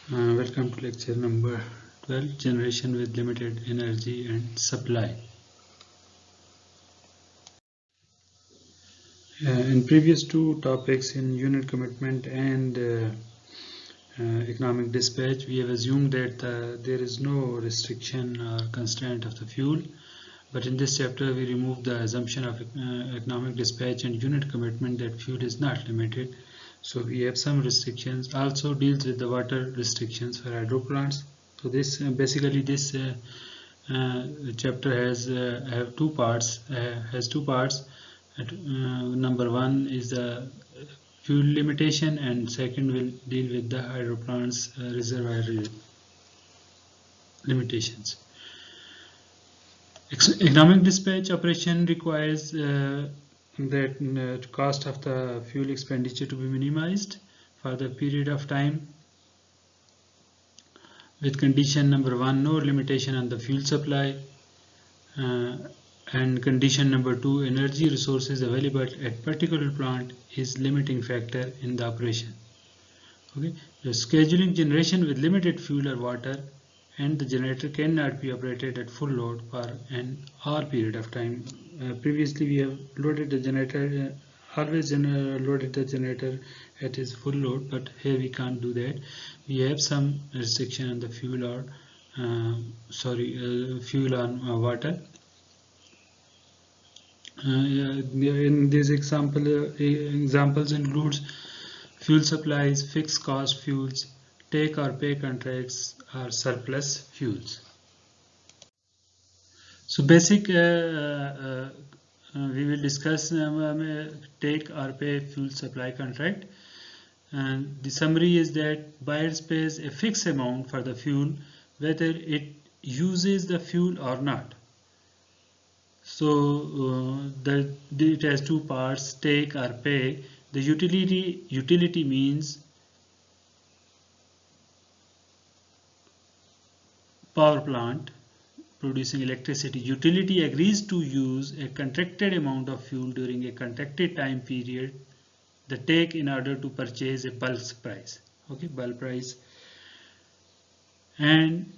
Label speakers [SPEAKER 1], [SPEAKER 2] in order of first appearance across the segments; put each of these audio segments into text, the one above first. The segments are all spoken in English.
[SPEAKER 1] Welcome to lecture number 12, generation with limited energy and supply. In previous two topics, in unit commitment and economic dispatch, we have assumed that there is no restriction or constraint of the fuel. But in this chapter, we remove the assumption of economic dispatch and unit commitment that fuel is not limited. So we have some restrictions. Also deals with the water restrictions for hydro plants. So this basically this chapter has have two parts. Number one is the fuel limitation, and second will deal with the hydro plants reservoir limitations. Economic dispatch operation requires that cost of the fuel expenditure to be minimized for the period of time, with condition number one, no limitation on the fuel supply, and condition number two, energy resources available at particular plant is limiting factor in the operation. Okay, the scheduling generation with limited fuel or water, and the generator cannot be operated at full load for an all period of time. Previously we have loaded the generator, always loaded the generator at its full load, but here we can't do that. We have some restriction on the fuel or fuel on water. In this examples includes fuel supplies, fixed cost fuels, take or pay contracts, or surplus fuels. So basic we will discuss take or pay fuel supply contract, and the summary is that buyer pays a fixed amount for the fuel whether it uses the fuel or not. So it has two parts, take or pay. The utility means power plant producing electricity. Utility agrees to use a contracted amount of fuel during a contracted time period, the take, in order to purchase a bulk price. Okay, bulk price. And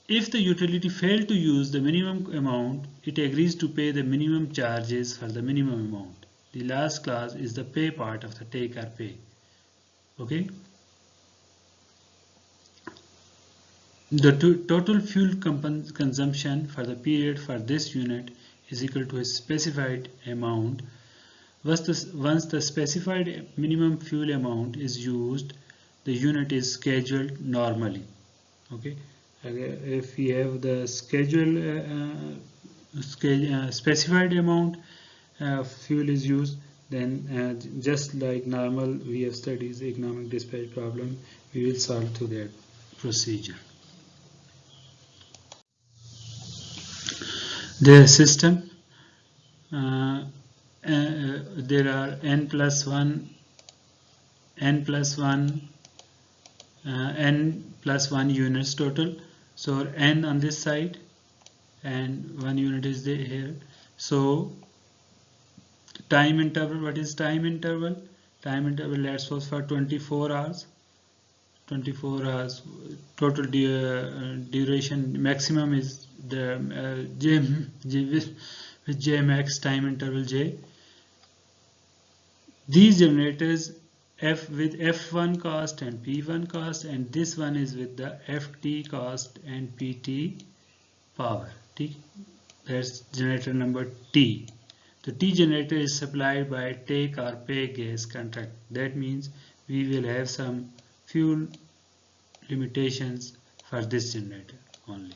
[SPEAKER 1] if the utility failed to use the minimum amount, it agrees to pay the minimum charges for the minimum amount. The last clause is the pay part of the take or pay. Okay. The total fuel consumption for the period for this unit is equal to a specified amount. Once the specified minimum fuel amount is used, the unit is scheduled normally. Okay. If we have the specified amount fuel is used, then just like normal we have studied the economic dispatch problem, we will solve through that procedure. The system, there are n plus 1 units total. So n on this side and 1 unit is there here. So time interval, what is time interval? Time interval, let's suppose for 24 hours. 24 hours total duration, maximum is the j max, time interval j. These generators f with f1 cost and p1 cost, and this one is with the ft cost and pt power. That's generator number T. The T generator is supplied by take or pay gas contract. That means we will have some fuel limitations for this generator only.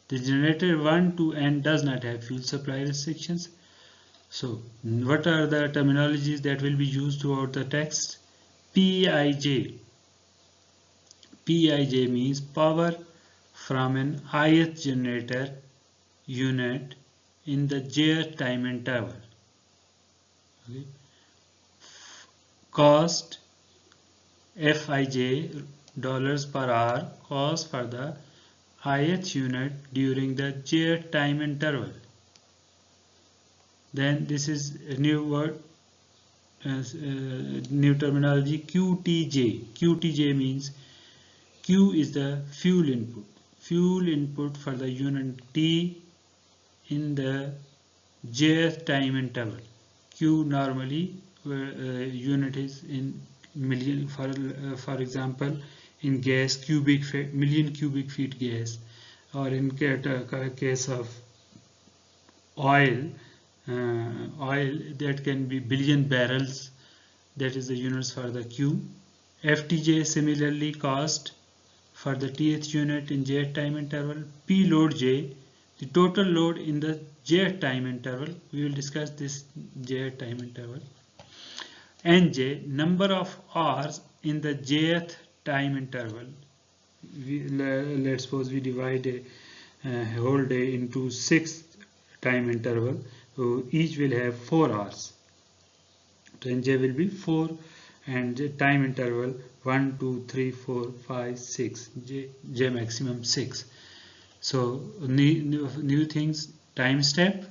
[SPEAKER 1] The generator 1 to n does not have fuel supply restrictions. So what are the terminologies that will be used throughout the text? PIJ. PIJ means power from an ith generator unit in the jth time interval. Okay. Cost Fij, dollars per hour, cost for the ith unit during the jth time interval. Then this is a new word, new terminology, QTJ. QTJ means Q is the fuel input for the unit T in the jth time interval. Q normally unit is in million, for example in gas, million cubic feet gas, or in case of oil, that can be billion barrels. That is the units for the Q. FTJ similarly cost for the Tth unit in jth time interval. P load J, the total load in the jth time interval. We will discuss this jth time interval. Nj, number of hours in the jth time interval. Let's suppose we divide a whole day into 6 time interval. So each will have 4 hours. So Nj will be 4, and the time interval 1, 2, 3, 4, 5, 6. J maximum 6. So new things: time step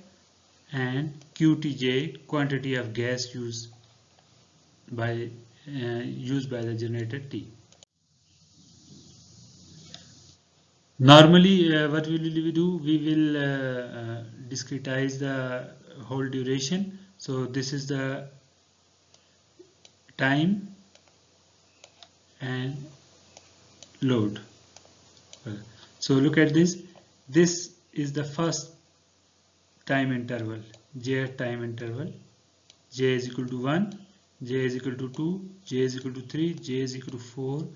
[SPEAKER 1] and QTJ, quantity of gas used by the generator T. Normally, what will we do? We will discretize the whole duration. So this is the time and load. So look at this. This is the first time interval, jth time interval. J is equal to 1, J is equal to 2, J is equal to 3, J is equal to 4,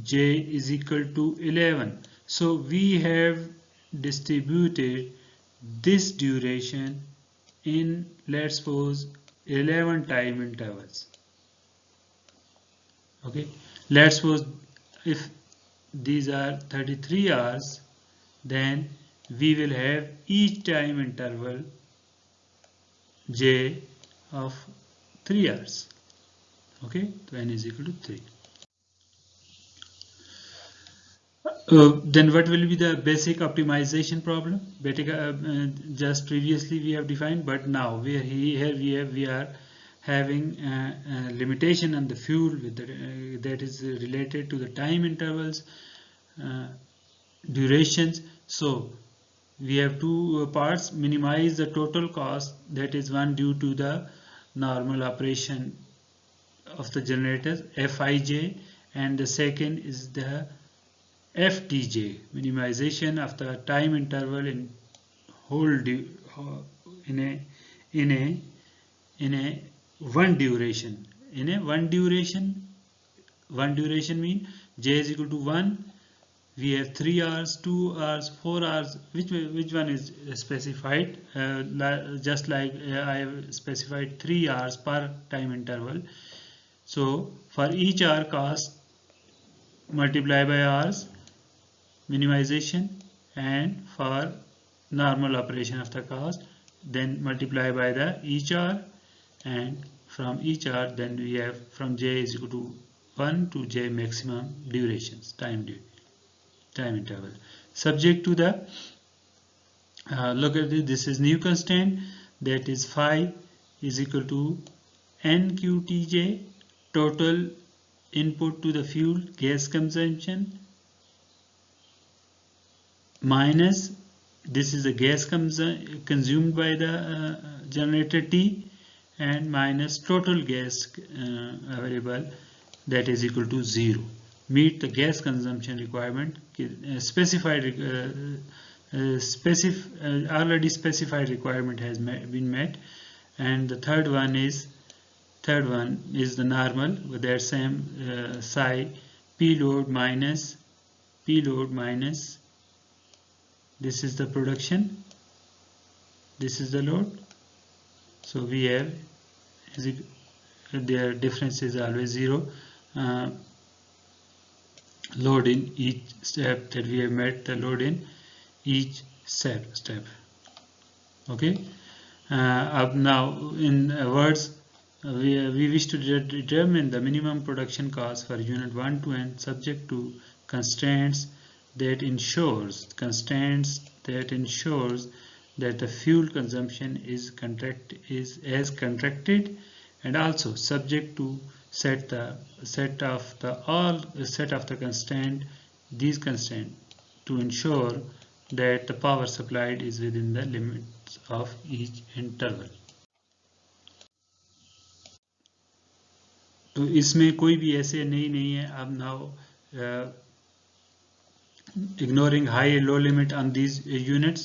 [SPEAKER 1] J is equal to 11. So we have distributed this duration in, let's suppose, 11 time intervals. Okay, let's suppose if these are 33 hours, then we will have each time interval J of 3 hours. Okay, so n is equal to 3. Then what will be the basic optimization problem? Just previously we have defined, but now we are having a limitation on the fuel with that is related to the time intervals, durations. So we have two parts: minimize the total cost, that is one due to the normal operation of the generators Fij, and the second is the FTJ, minimization of the time interval in one duration. One duration mean J is equal to 1. We have 3 hours, 2 hours, 4 hours. Which one is specified? Just like I have specified 3 hours per time interval. So for each hour cost, multiply by hours, minimization, and for normal operation of the cost, then multiply by the each hour, and from each hour then we have from J is equal to 1 to J maximum durations, time interval. Subject to the look at this is new constraint, that is phi is equal to NQTJ, total input to the fuel gas consumption, minus this is the gas consumed by the generator T, and minus total gas available, that is equal to 0. Meet the gas consumption requirement, already specified requirement has been met. And the third one is the normal with their same psi P load minus this is the production, this is the load. So we have their difference is always 0. Load in each step, that we have met the load in each step. Okay. Now in words, we wish to determine the minimum production cost for unit 1 to n subject to constraints that ensures that the fuel consumption is as contracted, and also subject to set of the constraint, these constraints, to ensure that the power supplied is within the limits of each interval. तो इसमें कोई भी ऐसे नहीं है. अब now ignoring high and low limit on these units,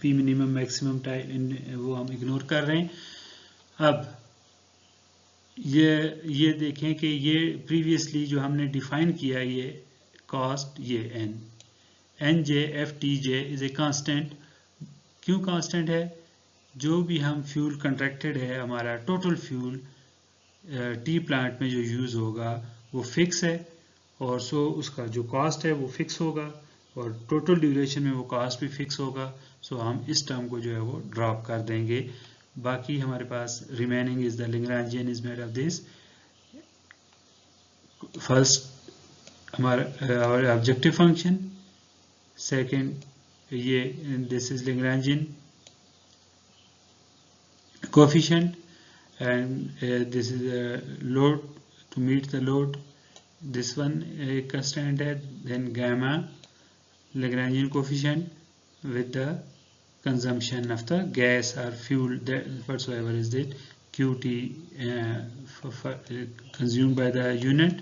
[SPEAKER 1] p minimum maximum time वो हम इग्नोर कर रहे हैं. अब ये देखें कि ये प्रीवियसली जो हमने डिफाइन किया, ये कॉस्ट, ये N J F T J is a constant. क्यों कांस्टेंट है? जो भी हम फ्यूल कंट्रैक्टेड है, हमारा टोटल फ्यूल टी प्लांट में जो यूज़ होगा वो फिक्स है, और सो उसका जो कॉस्ट है वो फिक्स होगा, और टोटल ड्यूरेशन में वो कॉस्ट भी फिक्स होगा. सो हम इस टर्म को जो है वो ड्रॉप कर देंगे. बाकी हमारे पास remaining is the Lagrangian is made of this. First हमारा ऑब्जेक्टिव फंक्शन, सेकंड ये this is Lagrangian coefficient, and this is a load to meet the load. This one a constant है, then gamma Lagrangian coefficient with the consumption of the gas or fuel, that whatsoever is it, QT consumed by the unit,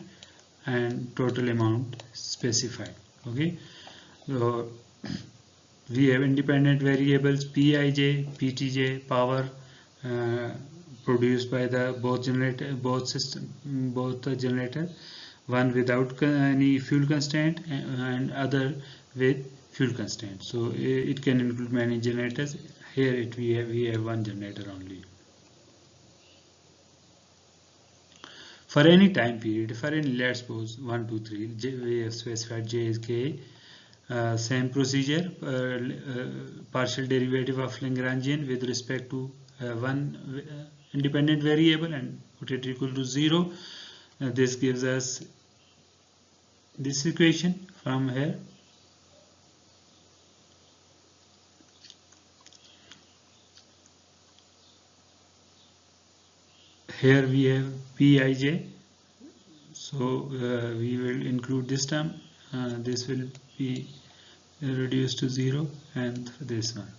[SPEAKER 1] and total amount specified. Okay, so we have independent variables Pij, Ptj, power produced by the both the generator, one without any fuel constraint and other with fuel constraint. So it can include many generators. Here we have one generator only. For any time period, for any, let's suppose 1, 2, 3, we have specified j is k. Same procedure, partial derivative of Lagrangian with respect to one independent variable and put it equal to 0. This gives us this equation from here. Here we have Pij, so we will include this term. This will be reduced to 0, and this one.